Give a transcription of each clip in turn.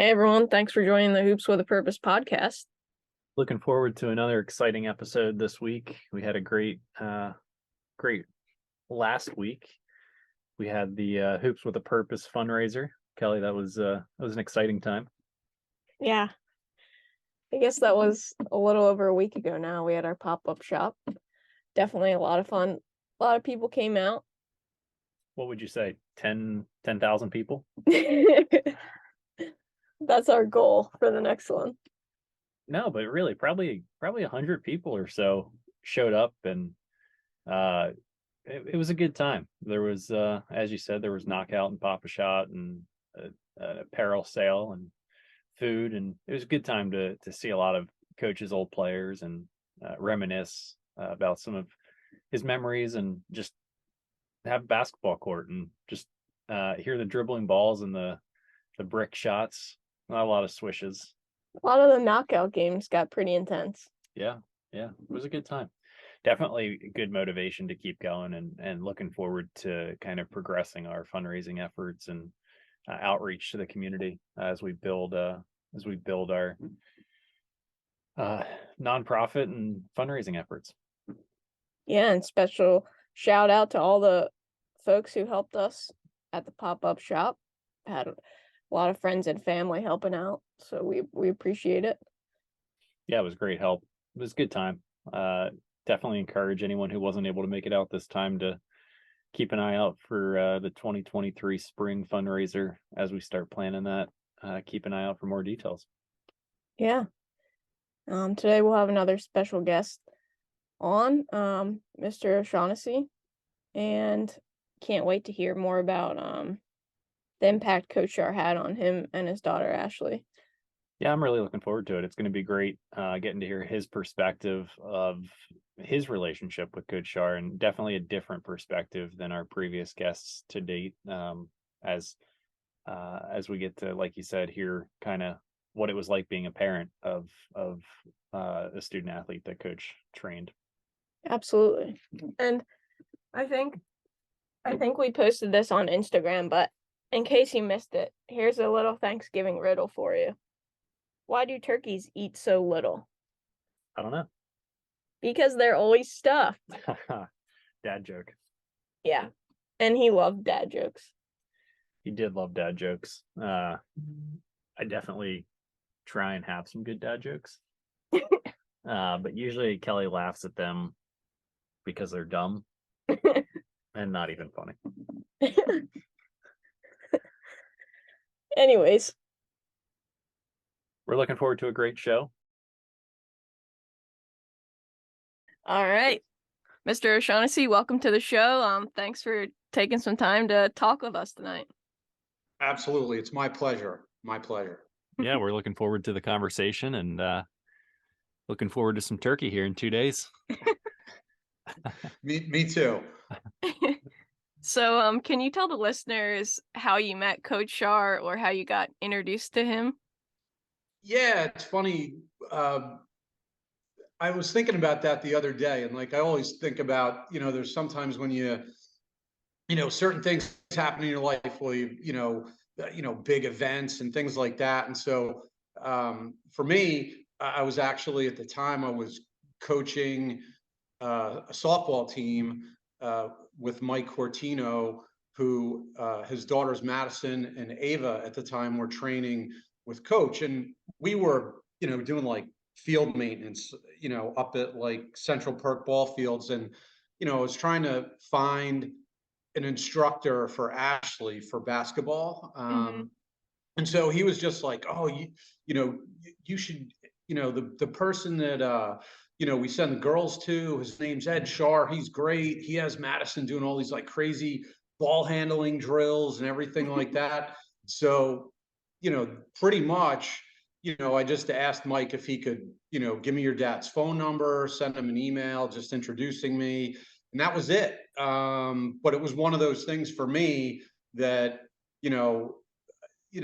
Hey everyone, thanks for joining the Hoops with a Purpose podcast. Looking forward to another exciting episode this week. We had a great last week. We had the Hoops with a Purpose fundraiser. Kelly, that was an exciting time. Yeah, I guess that was a little over a week ago now. We had our pop-up shop. Definitely a lot of fun. A lot of people came out. What would you say? 10,000 people? That's our goal for the next one. No, but really, probably 100 people or so showed up, and uh, it was a good time. There was, as you said, there was knockout and pop a shot and an apparel sale and food, and it was a good time to see a lot of coach's old players and reminisce about some of his memories and just have a basketball court and just hear the dribbling balls and the brick shots. Not a lot of swishes. A lot of the knockout games got pretty intense. Yeah, it was a good time. Definitely good motivation to keep going and looking forward to kind of progressing our fundraising efforts and outreach to the community as we build our nonprofit and fundraising efforts. Yeah, and special shout out to all the folks who helped us at the pop-up shop. Had a lot of friends and family helping out, so we appreciate it. Yeah, it was great help. It was a good time. Definitely encourage anyone who wasn't able to make it out this time to keep an eye out for the 2023 spring fundraiser as we start planning that. Keep an eye out for more details. Yeah. Today we'll have another special guest on, Mr. O'Shaughnessy, and can't wait to hear more about the impact Coach Sharr had on him and his daughter Ashley. Yeah, I'm really looking forward to it. It's going to be great getting to hear his perspective of his relationship with Coach Sharr, and definitely a different perspective than our previous guests to date. As we get to, like you said, hear kind of what it was like being a parent of a student athlete that Coach trained. Absolutely. And I think we posted this on Instagram, but in case you missed it, here's a little Thanksgiving riddle for you. Why do turkeys eat so little? I don't know. Because they're always stuffed. Dad joke. Yeah. And he loved dad jokes. He did love dad jokes. I definitely try and have some good dad jokes. But usually Kelly laughs at them because they're dumb and not even funny. Anyways, we're looking forward to a great show. All right. Mr. O'Shaughnessy, welcome to the show. Thanks for taking some time to talk with us tonight. Absolutely. It's my pleasure. My pleasure. Yeah, we're looking forward to the conversation and looking forward to some turkey here in 2 days. Me too. So, can you tell the listeners how you met Coach Sharr or how you got introduced to him? Yeah, it's funny. I was thinking about that the other day, and like I always think about, there's sometimes when certain things happen in your life where big events and things like that. And so for me, I was actually at the time I was coaching a softball team with Mike Cortino, who his daughters Madison and Ava at the time were training with Coach, and we were doing like field maintenance up at like Central Perk ball fields, and I was trying to find an instructor for Ashley for basketball. And so he was just like, oh, you should, the person that, we send the girls to, his name's Ed Sharr. He's great. He has Madison doing all these like crazy ball handling drills and everything like that. So, pretty much, I just asked Mike if he could, give me your dad's phone number, send him an email, just introducing me. And that was it. But it was one of those things for me that,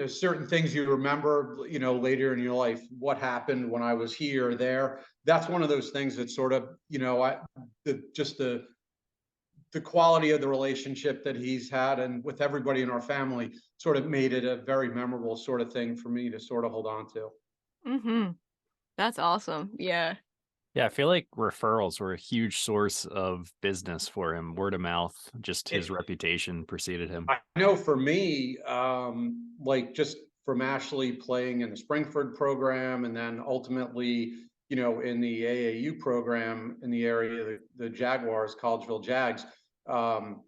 certain things you remember, later in your life, what happened when I was here or there. That's one of those things that sort of, the quality of the relationship that he's had and with everybody in our family sort of made it a very memorable sort of thing for me to sort of hold on to. Mhm. That's awesome. Yeah. Yeah, I feel like referrals were a huge source of business for him. Word of mouth, just his It, reputation preceded him. I know for me, like just from Ashley playing in the Springford program and then ultimately, in the AAU program in the area, the Jaguars, Collegeville Jags, um,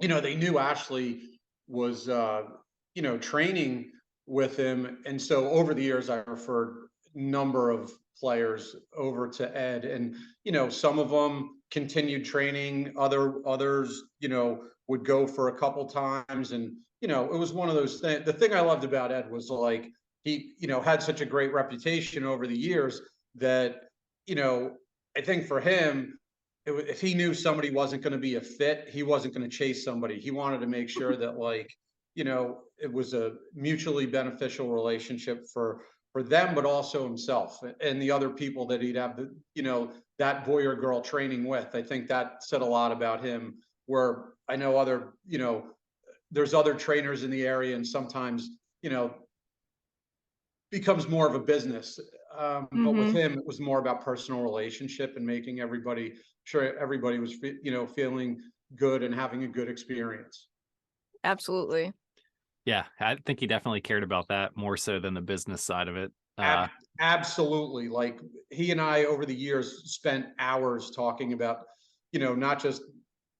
they knew Ashley was, training with him. And so over the years, I referred a number of players over to Ed, and, some of them continued training, others, would go for a couple times. And, it was one of those things. The thing I loved about Ed was like, he, had such a great reputation over the years that, you know, I think for him, if he knew somebody wasn't going to be a fit, he wasn't going to chase somebody. He wanted to make sure that, like, it was a mutually beneficial relationship for them, but also himself and the other people that he'd have, that boy or girl training with. I think that said a lot about him. Where I know there's other trainers in the area, and sometimes, becomes more of a business. But with Mhm. him, it was more about personal relationship and making everybody sure everybody was, feeling good and having a good experience. Absolutely. Yeah, I think he definitely cared about that more so than the business side of it. Ab- Absolutely. Like, he and I over the years spent hours talking about, not just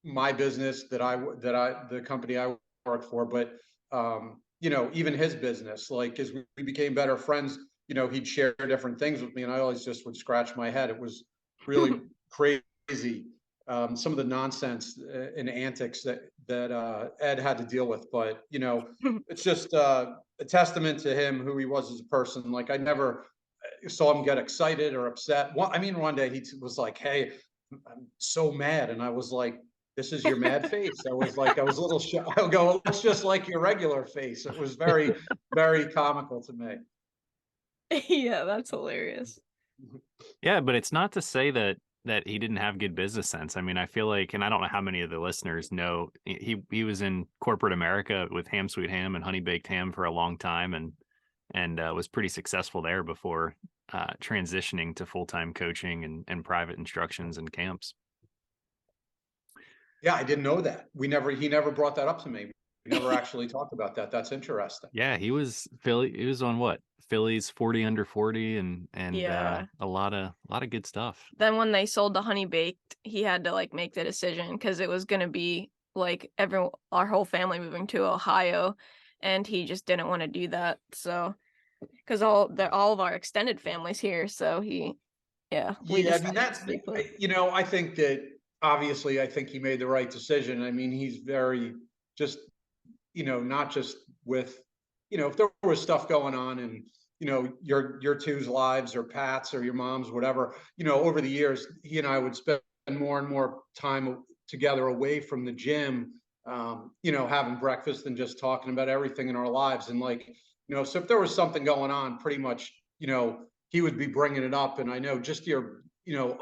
my business the company I worked for, but, even his business. Like, as we became better friends, he'd share different things with me, and I always just would scratch my head. It was really crazy. Some of the nonsense and antics that Ed had to deal with, but, it's just a testament to him, who he was as a person. Like, I never saw him get excited or upset. I mean, one day he was like, "Hey, I'm so mad," and I was like, "This is your mad face." I was a little shocked. I'll go, "It looks just like your regular face." It was very, very comical to me. Yeah, that's hilarious. Yeah, but it's not to say that he didn't have good business sense. I mean, I feel like, and I don't know how many of the listeners know, he was in corporate America with Ham Sweet Ham and Honey Baked Ham for a long time, and was pretty successful there before transitioning to full time coaching and private instructions and camps. Yeah, I didn't know that. He never brought that up to me. We never actually talked about that. That's interesting. Yeah, he was Philly. He was on what, Philly's 40 under 40, and Yeah. a lot of good stuff. Then when they sold the Honey Baked, he had to, like, make the decision because it was gonna be, like, our whole family moving to Ohio, and he just didn't wanna do that, so 'cause all of our extended family's here, so we Yeah, I mean, decided to stay put. I think that obviously, I think he made the right decision. I mean, he's very just, not just with, if there was stuff going on and, your two's lives or Pat's or your mom's, whatever, over the years, he and I would spend more and more time together away from the gym, having breakfast and just talking about everything in our lives. And, like, so if there was something going on, pretty much, he would be bringing it up. And I know just your,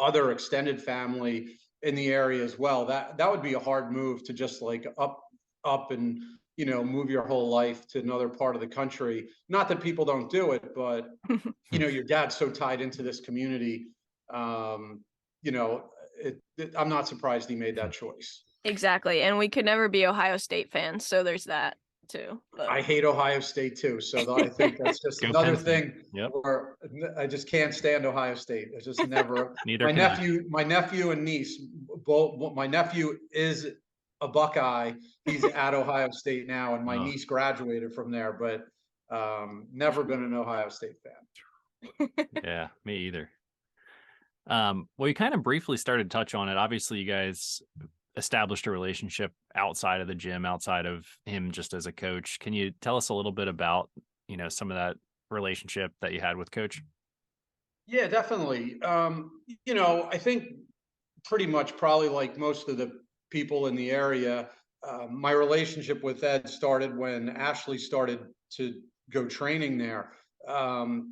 other extended family in the area as well, that would be a hard move to just, like, up and, move your whole life to another part of the country. Not that people don't do it, but, your dad's so tied into this community. um you know I'm not surprised he made that choice. Exactly, and we could never be Ohio State fans, so there's that too, but I hate Ohio State too, so I think that's just Go another Penn State. thing Yep. where I just can't stand Ohio State. I just never. Neither My can I. nephew, my nephew and niece, both. My nephew is a Buckeye. He's at Ohio State now, and my Oh, niece graduated from there, but never been an Ohio State fan. yeah, me either. Well, you kind of briefly started to touch on it. Obviously, you guys established a relationship outside of the gym, outside of him just as a coach. Can you tell us a little bit about, some of that relationship that you had with Coach? Yeah, definitely. I think pretty much probably like most of the people in the area, my relationship with Ed started when Ashley started to go training there. And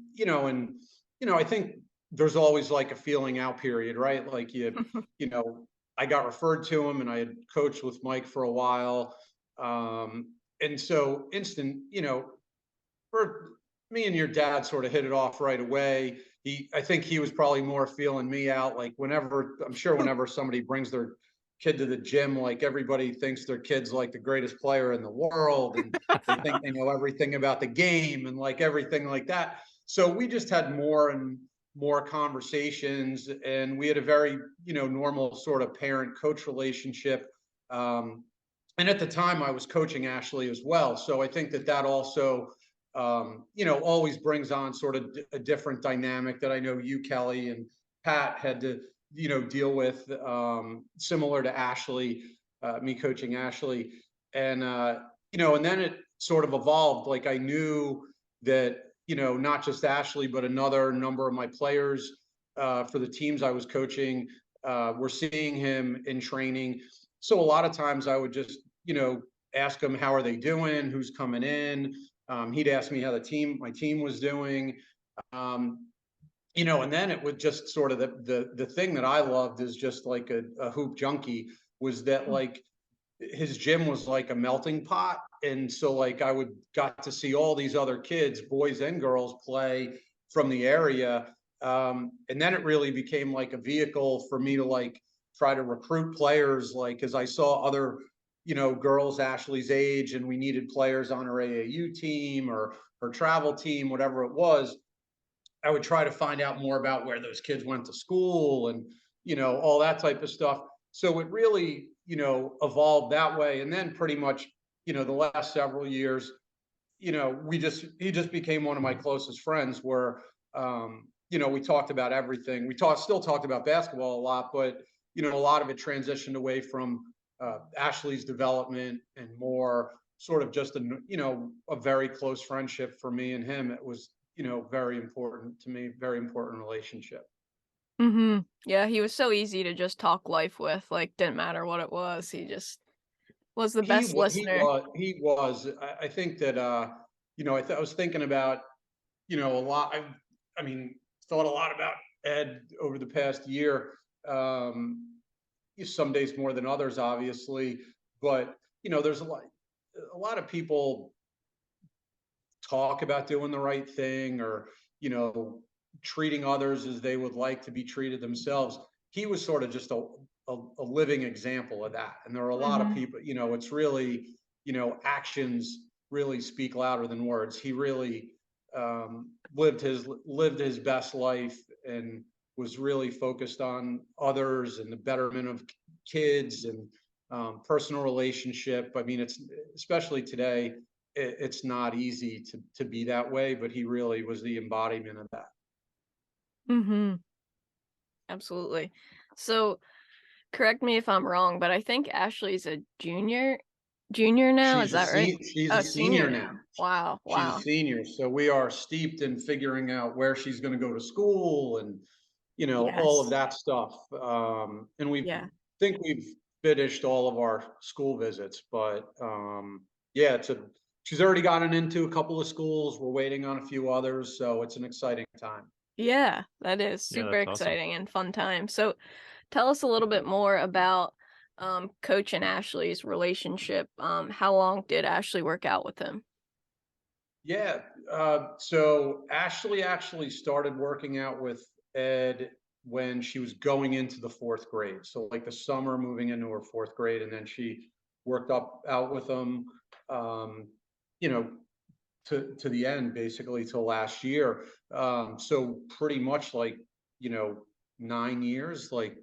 I think there's always like a feeling out period, right? Like, you know, I got referred to him, and I had coached with Mike for a while. And so for me and your dad sort of hit it off right away. I think he was probably more feeling me out. Like whenever somebody brings their kid to the gym, like everybody thinks their kid's like the greatest player in the world, and they think they know everything about the game and like everything like that. So we just had more and more conversations, and we had a very, normal sort of parent coach relationship. And at the time I was coaching Ashley as well. So I think that also, always brings on sort of a different dynamic that I know you, Kelly, and Pat had to, deal with, similar to Ashley, me coaching Ashley. And then it sort of evolved. Like I knew that, not just Ashley, but another number of my players, for the teams I was coaching, were seeing him in training. So a lot of times I would just, ask them, how are they doing? Who's coming in? He'd ask me how my team was doing. Um, and then it would just sort of the thing that I loved is just like a hoop junkie was that like his gym was like a melting pot. And so like I would got to see all these other kids, boys and girls, play from the area. And then it really became like a vehicle for me to like try to recruit players, like as I saw other, girls Ashley's age, and we needed players on her AAU team or her travel team, whatever it was. I would try to find out more about where those kids went to school and, all that type of stuff. So it really, evolved that way. And then pretty much, the last several years, he just became one of my closest friends where, we talked about everything. Still talked about basketball a lot, but, a lot of it transitioned away from Ashley's development and more sort of just a very close friendship for me and him. It was, very important to me, very important relationship. Mhm. Yeah, he was so easy to just talk life with, like, didn't matter what it was, he just was the best listener. He was. I think that I was thinking about, a lot. I mean, thought a lot about Ed over the past year. Some days more than others, obviously, but there's a lot of people talk about doing the right thing, or you know treating others as they would like to be treated themselves. He was sort of just a living example of that. And there are a lot of Mhm. people, it's really, actions really speak louder than words. He really, lived his best life, and was really focused on others and the betterment of kids, and personal relationship. I mean, it's especially today, it's not easy to be that way, but he really was the embodiment of that. Mhm. Absolutely. So, correct me if I'm wrong, but I think Ashley's a junior now, is that right? She's a Oh, senior senior now. now. Wow, She's a wow. senior, so we are steeped in figuring out where she's going to go to school, and all of Yes. that stuff. And we Yeah. think we've finished all of our school visits, but yeah, she's already gotten into a couple of schools. We're waiting on a few others, so it's an exciting time. Yeah, that is Yeah, super that's awesome. exciting and fun time. So, tell us a little bit more about Coach and Ashley's relationship. How long did Ashley work out with him? Yeah. So Ashley actually started working out with Ed when she was going into the fourth grade. So like the summer moving into her fourth grade, and then she worked up out with him, um, you know, to the end, basically till last year. So pretty much like, you know, 9 years, like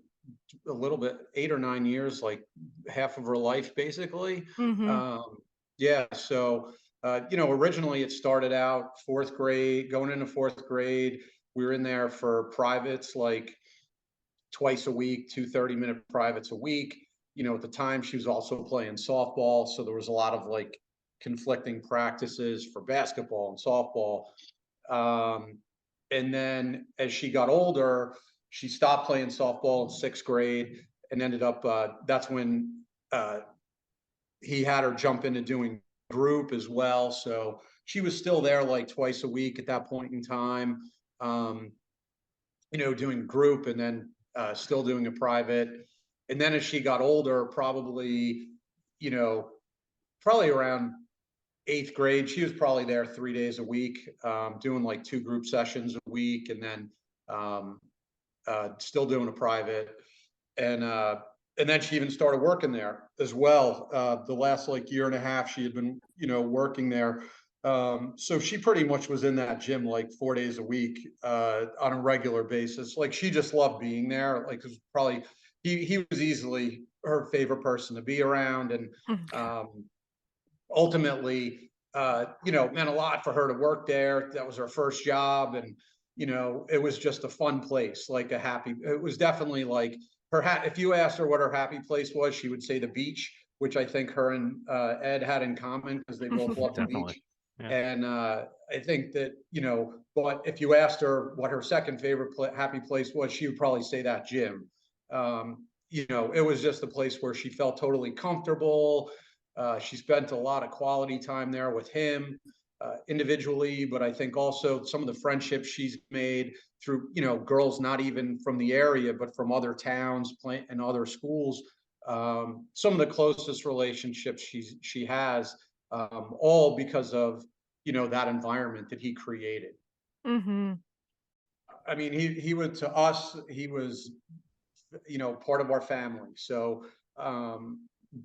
a little bit, 8 or 9 years, like half of her life, basically. Mhm. Um, yeah. So, originally it started out fourth grade, going into fourth grade. We were in there for privates, like twice a week, 2 30-minute privates a week. At the time she was also playing softball. So there was a lot of like conflicting practices for basketball and softball. Um, and then as she got older, she stopped playing softball in sixth grade, and ended up, that's when he had her jump into doing group as well. So she was still there like twice a week at that point in time, doing group, and then still doing a private. And then as she got older, probably, you know, probably around 8th grade, she was probably there 3 days a week, doing like 2 group sessions a week, and then um, still doing a private. And then she even started working there as well. The last like year and a half, she had been, working there. So she pretty much was in that gym like 4 days a week on a regular basis. Like she just loved being there. Like it was probably he was easily her favorite person to be around, and ultimately, meant a lot for her to work there. That was her first job, and it was just a fun place, like a happy. It was definitely like if you asked her what her happy place was, she would say the beach, which I think her and Ed had in common because they both loved the Definitely. beach. Yeah. And I think that, but if you asked her what her second favorite happy place was, she would probably say that gym. It was just a place where she felt totally comfortable. She spent a lot of quality time there with him individually, but I think also some of the friendships she's made through, girls not even from the area, but from other towns and other schools. Some of the closest relationships she has, all because of, that environment that he created. Mm-hmm. I mean, he would, to us, he was, part of our family. So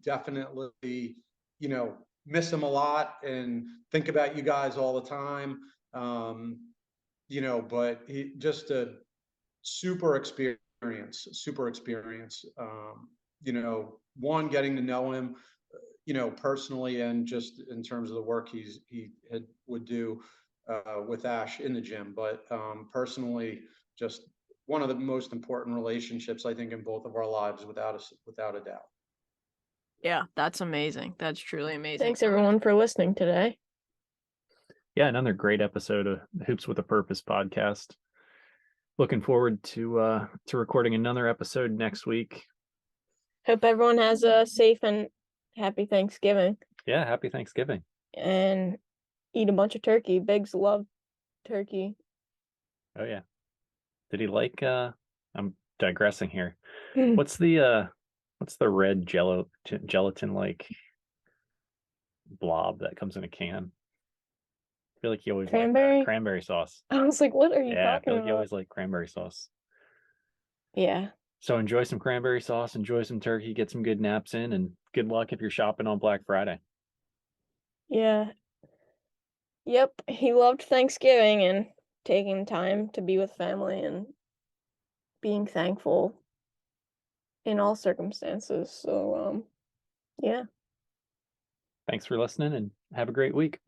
definitely, miss him a lot and think about you guys all the time. But he just a super experience. One, getting to know him, personally, and just in terms of the work would do with Ash in the gym. But personally, just one of the most important relationships I think in both of our lives, without a doubt. Yeah, that's amazing. That's truly amazing. Thanks everyone for listening today. Yeah, another great episode of Hoops with a Purpose podcast. Looking forward to recording another episode next week. Hope everyone has a safe and happy Thanksgiving. Yeah, happy Thanksgiving. And eat a bunch of turkey. Biggs love turkey. Oh yeah. Did he like I'm digressing here. What's the red gelatin like blob that comes in a can? I feel like he always liked that. Cranberry sauce. I was like, what are you Yeah, I talking feel like about? he always liked cranberry sauce. Yeah. So enjoy some cranberry sauce, enjoy some turkey, get some good naps in, and good luck if you're shopping on Black Friday. Yeah. Yep. He loved Thanksgiving and taking time to be with family and being thankful in all circumstances. So, yeah. Thanks for listening and have a great week.